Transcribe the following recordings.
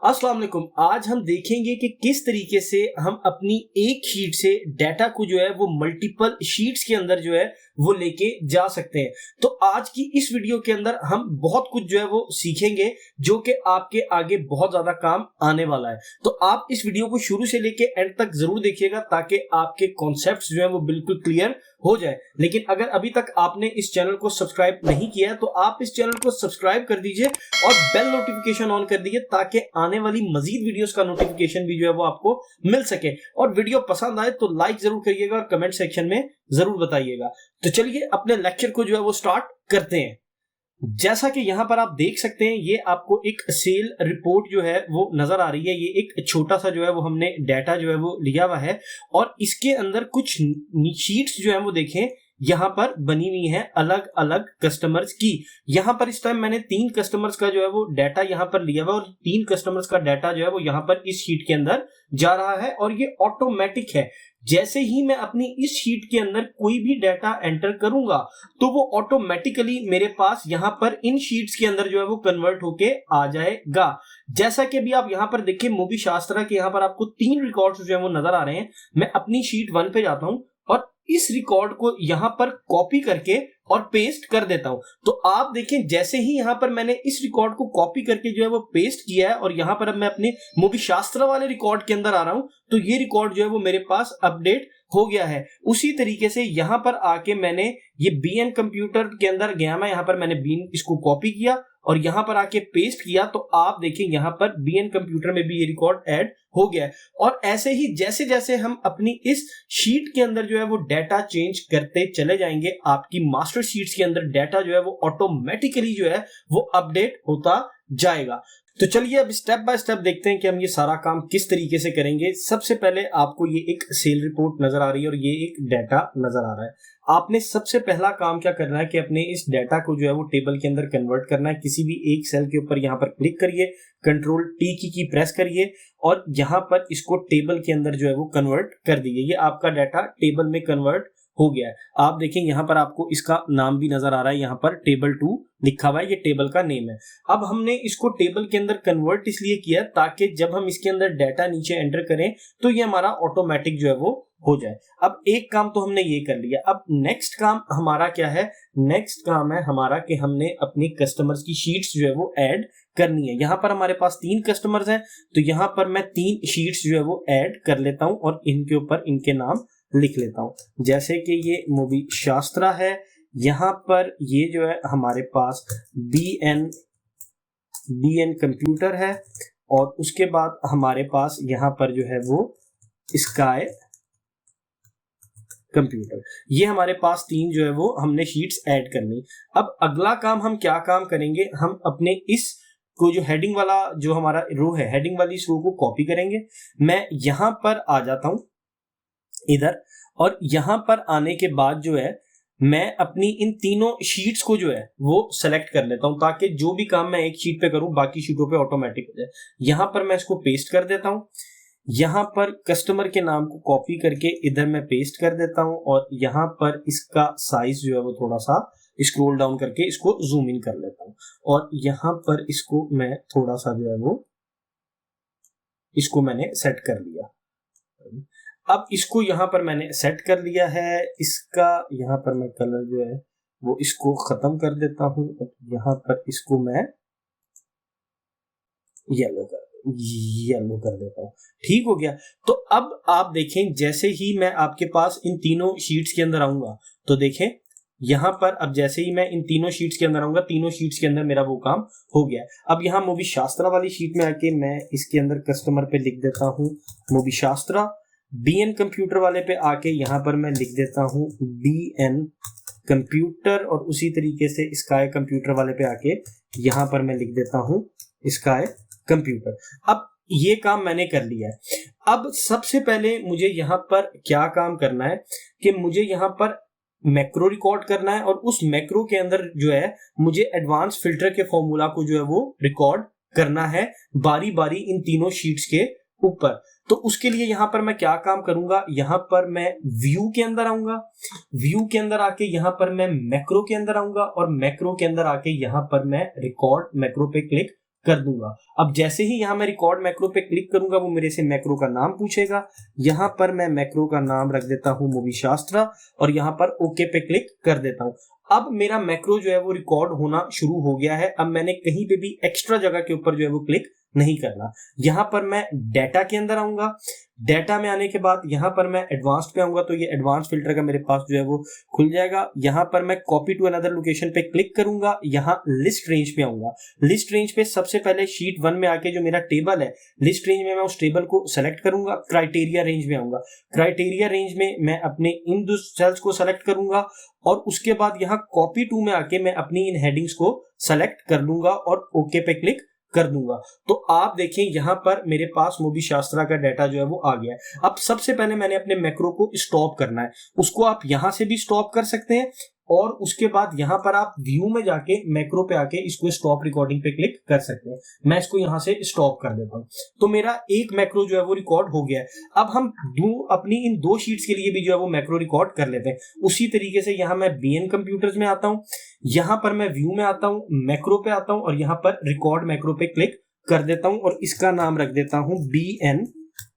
अस्सलाम वालेकुम। आज हम देखेंगे कि किस तरीके से हम अपनी एक शीट से डाटा को जो है वो मल्टीपल शीट्स के अंदर जो है वो लेके जा सकते हैं। तो आज की इस वीडियो के अंदर हम बहुत कुछ जो है वो सीखेंगे जो कि आपके आगे बहुत ज्यादा काम आने वाला है। तो आप इस वीडियो को शुरू से लेके एंड तक जरूर देखिएगा ताकि आपके कॉन्सेप्ट्स जो है वो बिल्कुल क्लियर हो जाए। लेकिन अगर अभी तक आपने इस चैनल को सब्सक्राइब नहीं किया है तो आप इस चैनल को सब्सक्राइब कर दीजिए और बेल नोटिफिकेशन ऑन कर दीजिए ताकि आने वाली मजीद वीडियोस का नोटिफिकेशन भी जो है वो आपको मिल सके। और वीडियो पसंद आए तो लाइक जरूर करिएगा और कमेंट सेक्शन में जरूर बताइएगा। तो चलिए अपने लेक्चर को जो है वो स्टार्ट करते हैं। जैसा कि यहां पर आप देख सकते हैं, ये आपको एक सेल रिपोर्ट जो है वो नजर आ रही है। ये एक छोटा सा जो है वो हमने डाटा जो है वो लिया हुआ है और इसके अंदर कुछ शीट्स जो है वो देखें यहां पर बनी हुई है अलग अलग कस्टमर्स की। यहां पर इस टाइम मैंने 3 कस्टमर्स का जो है वो डाटा यहां पर लिया हुआ और 3 कस्टमर्स का डाटा जो है वो यहां पर इस शीट के अंदर जा रहा है और ये ऑटोमेटिक है। जैसे ही मैं अपनी इस शीट के अंदर कोई भी डाटा एंटर करूंगा तो वो ऑटोमेटिकली मेरे पास यहां पर इन शीट्स के अंदर जो है वो कन्वर्ट होके आ जाएगा। जैसा कि अभी आप यहां पर देखिए मूवी शास्त्रा के यहां पर आपको 3 रिकॉर्ड्स जो है वो नजर आ रहे हैं। मैं अपनी शीट 1 पे जाता हूं और इस रिकॉर्ड को यहां पर कॉपी करके और पेस्ट कर देता हूं। तो आप देखें जैसे ही यहां पर मैंने इस रिकॉर्ड को कॉपी करके जो है वो पेस्ट किया है और यहां पर अब मैं अपने मूवी शास्त्र वाले रिकॉर्ड के अंदर आ रहा हूं तो ये रिकॉर्ड जो है वो मेरे पास अपडेट हो गया है। उसी तरीके से यहां पर आके मैंने ये बीएन कंप्यूटर के अंदर गया, मैं यहां पर मैंने बीएन इसको कॉपी किया और यहां पर आके पेस्ट किया तो आप देखिए यहां पर बीएन कंप्यूटर में भी ये रिकॉर्ड ऐड हो गया है। और ऐसे ही जैसे जैसे हम अपनी इस शीट के अंदर जो है वो डाटा चेंज करते चले जाएंगे, आपकी मास्टर शीट्स के अंदर डाटा जो है वो ऑटोमेटिकली जो है वो अपडेट होता जाएगा। तो चलिए अब स्टेप बाय स्टेप देखते हैं कि हम ये सारा काम किस तरीके से करेंगे। सबसे पहले आपको ये एक सेल रिपोर्ट नजर आ रही है और ये एक डाटा नजर आ रहा है। आपने सबसे पहला काम क्या करना है कि अपने इस डाटा को जो है वो टेबल के अंदर कन्वर्ट करना है। किसी भी एक सेल के ऊपर यहाँ पर क्लिक करिए, कंट्रोल टी की प्रेस करिए और यहाँ पर इसको टेबल के अंदर जो है वो कन्वर्ट कर दीजिए। ये आपका डाटा टेबल में कन्वर्ट हो गया है। आप देखें यहाँ पर आपको इसका नाम भी नजर आ रहा है, यहाँ पर टेबल 2 लिखा हुआ है, ये टेबल का नेम है। अब हमने इसको टेबल के अंदर कन्वर्ट इसलिए किया ताकि जब हम इसके अंदर डाटा नीचे एंटर करें तो ये हमारा ऑटोमेटिक जो है वो हो जाए। अब एक काम तो हमने ये कर लिया। अब नेक्स्ट काम हमारा क्या है? नेक्स्ट काम है हमारा कि हमने अपनी कस्टमर्स की शीट्स जो है वो ऐड करनी है। यहाँ पर हमारे पास 3 कस्टमर्स हैं तो यहाँ पर मैं 3 शीट्स जो है वो ऐड कर लेता हूँ और इनके ऊपर इनके नाम लिख लेता हूं। जैसे कि ये मूवी शास्त्रा है, यहां पर ये जो है हमारे पास बीएन कंप्यूटर है और उसके बाद हमारे पास यहां पर जो है वो स्काई कंप्यूटर। ये हमारे पास 3 जो है वो हमने शीट्स ऐड करनी। अब अगला काम हम क्या काम करेंगे? हम अपने इस को जो हेडिंग वाला जो हमारा रो है, हेडिंग वाली इस रो को कॉपी करेंगे। मैं यहां पर आ जाता हूं इधर और यहां पर आने के बाद जो है मैं अपनी इन तीनों शीट्स को जो है वो सेलेक्ट कर लेता हूं ताकि जो भी काम मैं एक शीट पे करूं बाकी शीटों पे ऑटोमेटिक हो जाए। यहां पर मैं इसको पेस्ट कर देता हूं, यहां पर कस्टमर के नाम को कॉपी करके इधर मैं पेस्ट कर देता हूं और यहां पर इसका साइज जो है वो थोड़ा सा स्क्रॉल डाउन करके इसको जूम इन कर लेता हूं और यहां पर इसको मैं थोड़ा सा जो है वो इसको मैंने सेट कर लिया। अब इसको यहां पर मैंने सेट कर लिया है। इसका यहां पर मैं कलर जो है वो इसको खत्म कर देता हूं और यहां पर इसको मैं येलो कर देता हूं। ठीक हो गया। तो अब आप देखें जैसे ही मैं आपके पास इन तीनों शीट्स के अंदर आऊंगा तो देखें यहां पर अब जैसे ही मैं इन तीनों शीट्स के अंदर आऊंगा, तीनों शीट्स के अंदर मेरा वो काम हो गया। अब यहाँ मूवी शास्त्रा वाली शीट में आके मैं इसके अंदर कस्टमर पे लिख देता हूँ मूवी शास्त्रा। बीएन कंप्यूटर वाले पे आके यहाँ पर मैं लिख देता हूँ बीएन कंप्यूटर और उसी तरीके से स्काई कंप्यूटर वाले पे आके यहाँ पर मैं लिख देता हूँ स्काई कंप्यूटर। अब ये काम मैंने कर लिया है। अब सबसे पहले मुझे यहाँ पर क्या काम करना है कि मुझे यहाँ पर मैक्रो रिकॉर्ड करना है और उस मैक्रो के अंदर जो है मुझे एडवांस फिल्टर के फॉर्मूला को जो है वो रिकॉर्ड करना है बारी बारी इन तीनों शीट्स के ऊपर। तो उसके लिए यहां पर मैं क्या काम करूंगा? यहां पर मैं व्यू के अंदर आऊंगा, व्यू के अंदर आके यहां पर मैं मैक्रो के अंदर आऊंगा और मैक्रो के अंदर आके यहां पर मैं रिकॉर्ड मैक्रो पे क्लिक कर दूंगा। अब जैसे ही यहाँ मैं रिकॉर्ड मैक्रो पे क्लिक करूंगा वो मेरे से मैक्रो का नाम पूछेगा। यहाँ पर मैं मैक्रो का नाम रख देता हूँ मूवी शास्त्रा और यहाँ पर ओके पे क्लिक कर देता हूँ। अब मेरा मैक्रो जो है वो रिकॉर्ड होना शुरू हो गया है। अब मैंने कहीं पे भी एक्स्ट्रा जगह के ऊपर जो है वो क्लिक नहीं करना। यहाँ पर मैं डाटा के अंदर आऊंगा। डाटा में आने के बाद यहाँ पर मैं एडवांस्ड पे आऊंगा तो ये एडवांस फिल्टर का मेरे पास जो है वो खुल जाएगा। यहाँ पर मैं कॉपी टू अनदर लोकेशन पे क्लिक करूंगा। यहाँ लिस्ट रेंज पे आऊंगा। लिस्ट रेंज पे सबसे पहले शीट 1 में आके जो मेरा टेबल है लिस्ट रेंज में मैं उस टेबल को सेलेक्ट करूंगा। क्राइटेरिया रेंज में आऊंगा। क्राइटेरिया रेंज में मैं अपने इन दो सेल्स को सेलेक्ट करूंगा और उसके बाद यहाँ कॉपी टू में आके मैं अपनी इन हेडिंग्स को सेलेक्ट कर लूंगा और ओके पे क्लिक कर दूंगा। तो आप देखें यहाँ पर मेरे पास मूवी शास्त्रा का डाटा जो है वो आ गया है। अब सबसे पहले मैंने अपने मैक्रो को स्टॉप करना है। उसको आप यहां से भी स्टॉप कर सकते हैं और उसके बाद यहाँ पर आप व्यू में जाके मैक्रो पे आके इसको स्टॉप रिकॉर्डिंग पे क्लिक कर सकते हैं। मैं इसको यहाँ से स्टॉप कर देता हूँ। तो मेरा एक मैक्रो जो है वो रिकॉर्ड हो गया है। अब हम अपनी इन दो शीट्स के लिए भी जो है वो मैक्रो रिकॉर्ड कर लेते हैं। उसी तरीके से यहाँ मैं BN कंप्यूटर्स में आता हूँ। यहाँ पर मैं व्यू में आता हूँ, मैक्रो पे आता हूँ और यहाँ पर रिकॉर्ड मैक्रो पे क्लिक कर देता हूँ और इसका नाम रख देता हूँ BN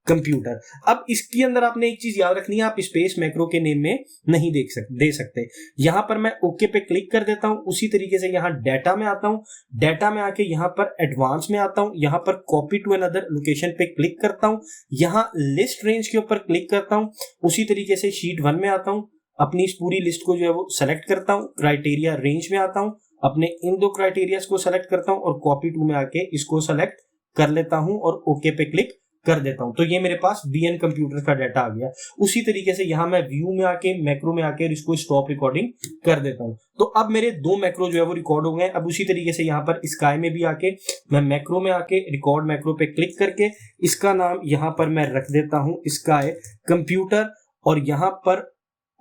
कंप्यूटर। अब इसके अंदर आपने एक चीज याद रखनी है, आप स्पेस मैक्रो के नेम में नहीं दे सकते। यहां पर मैं ओके पे क्लिक कर देता हूं। उसी तरीके से यहां डाटा में आता हूं। डाटा में आके यहां पर एडवांस में आता हूं। यहां पर कॉपी टू अनदर लोकेशन पे क्लिक करता हूं। यहां लिस्ट रेंज के ऊपर क्लिक करता हूं। उसी तरीके से शीट 1 में आता हूं। अपनी इस पूरी लिस्ट को जो है वो सेलेक्ट करता हूं। क्राइटेरिया रेंज में आता हूं। अपने इन दो क्राइटेरियाज को सेलेक्ट करता हूं और कॉपी टू में आके इसको सेलेक्ट कर लेता हूं और ओके पे क्लिक कर देता हूं। तो ये मेरे पास BN कंप्यूटर का डाटा आ गया। उसी तरीके से यहां मैं व्यू में आके मैक्रो में आके इसको स्टॉप रिकॉर्डिंग कर देता हूं। तो अब मेरे दो मैक्रो जो है वो रिकॉर्ड हो गए। अब उसी तरीके से यहाँ पर स्काई में भी आके मैं मैक्रो में आके रिकॉर्ड मैक्रो पे क्लिक करके इसका नाम यहाँ पर मैं रख देता हूं स्काई कंप्यूटर और यहाँ पर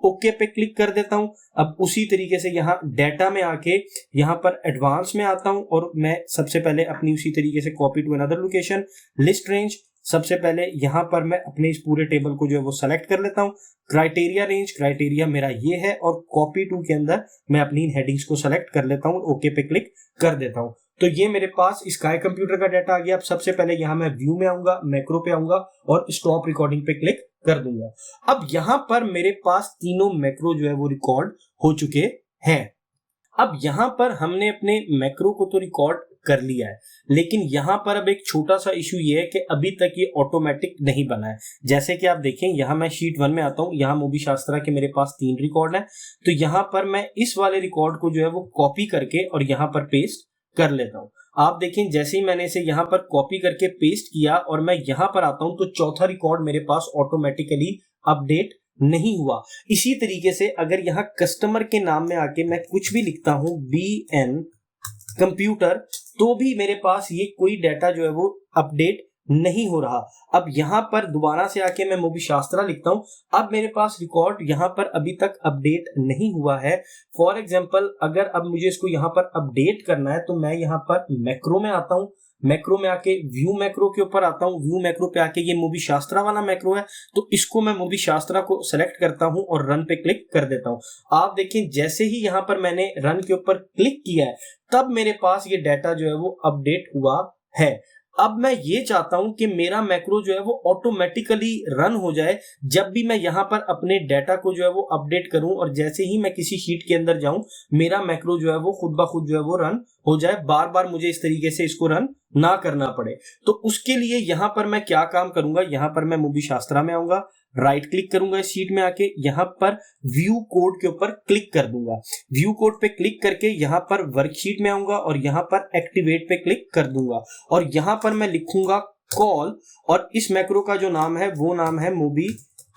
ओके पे क्लिक कर देता हूं। अब उसी तरीके से यहाँ डाटा में आके यहाँ पर एडवांस में आता हूं और मैं सबसे पहले अपनी उसी तरीके से copy to another location list range सबसे पहले यहाँ पर मैं अपने इस पूरे टेबल को जो है वो सेलेक्ट कर लेता हूँ। क्राइटेरिया रेंज क्राइटेरिया मेरा ये है और कॉपी टू के अंदर मैं अपनी इन हेडिंग्स को सेलेक्ट कर लेता हूँ, ओके पे क्लिक कर देता हूँ। तो ये मेरे पास स्काई कंप्यूटर का डाटा आ गया। अब सबसे पहले यहाँ मैं व्यू में आऊंगा, मैक्रो पे आऊंगा और स्टॉप रिकॉर्डिंग पे क्लिक कर दूंगा। अब यहाँ पर मेरे पास तीनों मैक्रो जो है वो रिकॉर्ड हो चुके हैं। अब यहाँ पर हमने अपने मैक्रो को तो रिकॉर्ड कर लिया है, लेकिन यहाँ पर अब एक छोटा सा इशू ये है कि अभी तक ये ऑटोमेटिक नहीं बना है। जैसे कि आप देखें यहाँ मैं शीट 1 में आता हूँ। यहाँ मूवी शास्त्रा के मेरे पास 3 रिकॉर्ड है। तो यहाँ पर मैं इस वाले रिकॉर्ड को जो है वो कॉपी करके और यहाँ पर पेस्ट कर लेता हूँ। आप देखें जैसे ही मैंने इसे यहाँ पर कॉपी करके पेस्ट किया और मैं यहाँ पर आता हूँ तो चौथा रिकॉर्ड मेरे पास ऑटोमेटिकली अपडेट नहीं हुआ। इसी तरीके से अगर यहाँ कस्टमर के नाम में आके मैं कुछ भी लिखता हूँ BN कंप्यूटर तो भी मेरे पास ये कोई डाटा जो है वो अपडेट नहीं हो रहा। अब यहाँ पर दोबारा से आके मैं मूवी शास्त्रा लिखता हूँ। अब मेरे पास रिकॉर्ड यहाँ पर अभी तक अपडेट नहीं हुआ है। फॉर एग्जांपल अगर अब मुझे इसको यहाँ पर अपडेट करना है तो मैं यहाँ पर मैक्रो में आता हूँ। मैक्रो में आके व्यू मैक्रो के ऊपर आता हूँ। व्यू मैक्रो पे आके ये मूवी शास्त्रा वाला मैक्रो है तो इसको मैं मूवी शास्त्रा को सेलेक्ट करता हूँ और रन पे क्लिक कर देता हूँ। आप देखें जैसे ही यहाँ पर मैंने रन के ऊपर क्लिक किया है तब मेरे पास ये डाटा जो है वो अपडेट हुआ है। अब मैं ये चाहता हूं कि मेरा मैक्रो जो है वो ऑटोमेटिकली रन हो जाए जब भी मैं यहाँ पर अपने डाटा को जो है वो अपडेट करूं और जैसे ही मैं किसी शीट के अंदर जाऊं मेरा मैक्रो जो है वो खुद ब खुद जो है वो रन हो जाए, बार बार मुझे इस तरीके से इसको रन ना करना पड़े। तो उसके लिए यहाँ पर मैं क्या काम करूंगा, यहाँ पर मैं मूवी शास्त्रा में आऊंगा, राइट क्लिक करूंगा इस शीट में आके, यहाँ पर व्यू कोड के ऊपर क्लिक कर दूंगा। व्यू कोड पे क्लिक करके यहाँ पर वर्कशीट में आऊंगा और यहाँ पर एक्टिवेट पे क्लिक कर दूंगा और यहाँ पर मैं लिखूंगा कॉल और इस मैक्रो का जो नाम है वो नाम है मूवी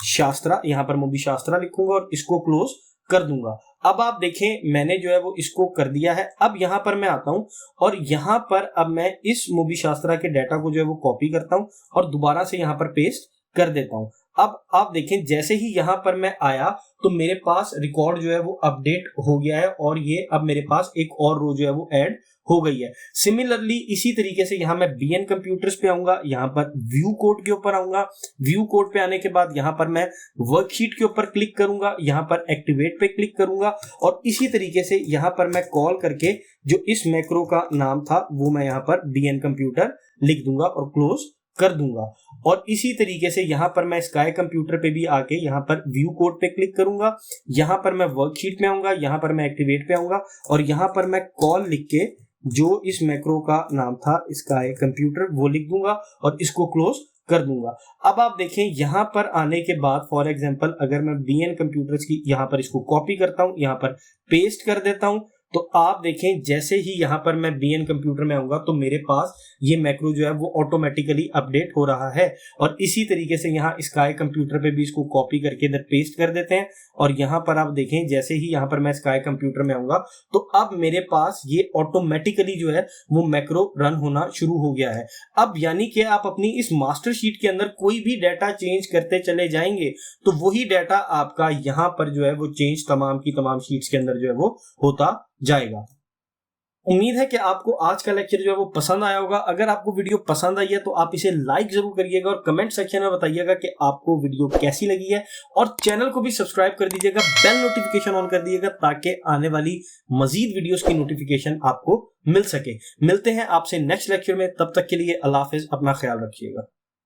शास्त्रा। यहाँ पर मूवी शास्त्रा लिखूंगा और इसको क्लोज कर दूंगा। अब आप देखें मैंने जो है वो इसको कर दिया है। अब यहाँ पर मैं आता हूँ और यहाँ पर अब मैं इस मूवी शास्त्रा के डाटा को जो है वो कॉपी करता हूँ और दोबारा से यहाँ पर पेस्ट कर देता हूँ। अब आप देखें जैसे ही यहाँ पर मैं आया तो मेरे पास रिकॉर्ड जो है वो अपडेट हो गया है और ये अब मेरे पास एक और रो जो है वो ऐड हो गई है। सिमिलरली इसी तरीके से यहाँ मैं BN कंप्यूटर्स पे आऊंगा, यहाँ पर व्यू कोड के ऊपर आऊंगा। व्यू कोड पे आने के बाद यहाँ पर मैं वर्कशीट के ऊपर क्लिक करूंगा, यहाँ पर एक्टिवेट पे क्लिक करूंगा और इसी तरीके से यहाँ पर मैं कॉल करके जो इस मैक्रो का नाम था वो मैं यहाँ पर BN कंप्यूटर लिख दूंगा और क्लोज कर दूंगा। और इसी तरीके से यहाँ पर मैं स्काई कंप्यूटर पे भी आके यहाँ पर व्यू कोड पे क्लिक करूंगा, यहाँ पर मैं वर्कशीट में आऊंगा, यहाँ पर मैं एक्टिवेट पे आऊंगा और यहाँ पर मैं कॉल लिख के जो इस मैक्रो का नाम था स्काई कंप्यूटर वो लिख दूंगा और इसको क्लोज कर दूंगा। अब आप देखें यहाँ पर आने के बाद फॉर एग्जांपल अगर मैं BN कंप्यूटर्स की यहाँ पर इसको कॉपी करता हूँ, यहाँ पर पेस्ट कर देता हूँ, तो आप देखें जैसे ही यहाँ पर मैं BN कंप्यूटर में आऊंगा तो मेरे पास ये मैक्रो जो है वो ऑटोमेटिकली अपडेट हो रहा है। और इसी तरीके से यहाँ स्काई कंप्यूटर पे भी इसको कॉपी करके इधर पेस्ट कर देते हैं और यहाँ पर आप देखें जैसे ही यहाँ पर मैं स्काई कंप्यूटर में आऊंगा तो अब मेरे पास ये ऑटोमेटिकली जो है वो मैक्रो रन होना शुरू हो गया है। अब यानी कि आप अपनी इस मास्टर शीट के अंदर कोई भी डाटा चेंज करते चले जाएंगे तो वही डाटा आपका यहाँ पर जो है वो चेंज तमाम की तमाम शीट्स के अंदर जो है वो होता जाएगा। उम्मीद है कि आपको आज का लेक्चर जो है वो पसंद आया होगा। अगर आपको वीडियो पसंद आई है तो आप इसे लाइक जरूर करिएगा और कमेंट सेक्शन में बताइएगा कि आपको वीडियो कैसी लगी है और चैनल को भी सब्सक्राइब कर दीजिएगा, बेल नोटिफिकेशन ऑन कर दीजिएगा ताकि आने वाली मजीद वीडियोस की नोटिफिकेशन आपको मिल सके। मिलते हैं आपसे नेक्स्ट लेक्चर में, तब तक के लिए अल्लाह हाफिज, अपना ख्याल रखिएगा।